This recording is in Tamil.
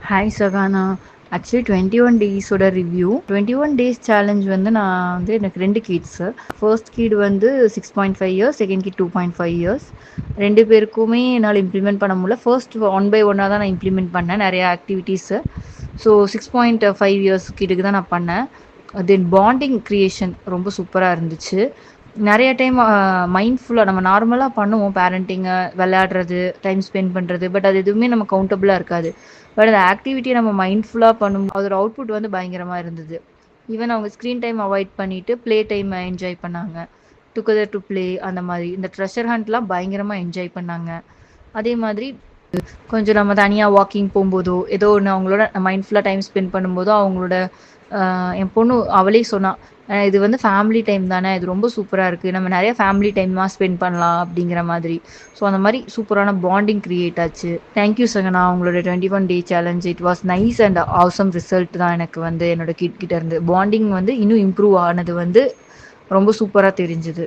ஹாய் சகானா. ஆக்சுவலி 21 டேஸோட ரிவ்யூ. 21 டேஸ் சேலஞ்ச் வந்து நான் வந்து எனக்கு 2 கிட்ஸு. ஃபர்ஸ்ட் கிட் வந்து 6.5 இயர்ஸ், செகண்ட் கிட் 2.5 இயர்ஸ். 2 பேருக்குமே என்னால் இம்ப்ளிமெண்ட் பண்ண முடியல. ஃபர்ஸ்ட் ஒன் பை ஒன்னாக தான் நான் இம்ப்ளிமெண்ட் பண்ணேன் நிறைய ஆக்டிவிட்டீஸு. ஸோ 6.5 இயர்ஸ் கிட்டுக்கு தான் நான் பண்ணேன். தென் பாண்டிங் க்ரியேஷன் ரொம்ப சூப்பராக இருந்துச்சு. நிறைய டைம் மைண்ட்ஃபுல்லாக நம்ம நார்மலாக பண்ணுவோம் பேரண்டிங்கை, விளையாடுறது, டைம் ஸ்பெண்ட் பண்ணுறது. பட் அது எதுவுமே நம்ம கவுண்டபுளாக இருக்காது. பட் அந்த ஆக்டிவிட்டியை நம்ம மைண்ட்ஃபுல்லாக பண்ணும் அதோட அவுட்புட் வந்து பயங்கரமாக இருந்தது. ஈவன் அவங்க ஸ்க்ரீன் டைம் அவாய்ட் பண்ணிட்டு ப்ளே டைம் என்ஜாய் பண்ணாங்க. டுகெதர் டு ப்ளே அந்த மாதிரி இந்த ட்ரெஷர் ஹண்ட்லாம் பயங்கரமாக என்ஜாய் பண்ணாங்க. அதே மாதிரி கொஞ்சம் நம்ம தனியாக வாக்கிங் போகும்போதோ ஏதோ ஒன்று அவங்களோட மைண்ட்ஃபுல்லாக டைம் ஸ்பெண்ட் பண்ணும்போதோ அவங்களோட என் பொண்ணு அவளே சொன்னா, இது வந்து ஃபேமிலி டைம் தானே, இது ரொம்ப சூப்பராக இருக்குது, நம்ம நிறைய ஃபேமிலி டைமாக ஸ்பெண்ட் பண்ணலாம் அப்படிங்கிற மாதிரி. ஸோ அந்த மாதிரி சூப்பரான பாண்டிங் கிரியேட் ஆச்சு. தேங்க்யூ சகனா, உங்களோட 21 டே challenge it was nice and awesome result தான். எனக்கு வந்து என்னோட கிட் கிட்ட இருந்து பாண்டிங் வந்து இன்னும் இம்ப்ரூவ் ஆனது வந்து ரொம்ப சூப்பராக தெரிஞ்சுது.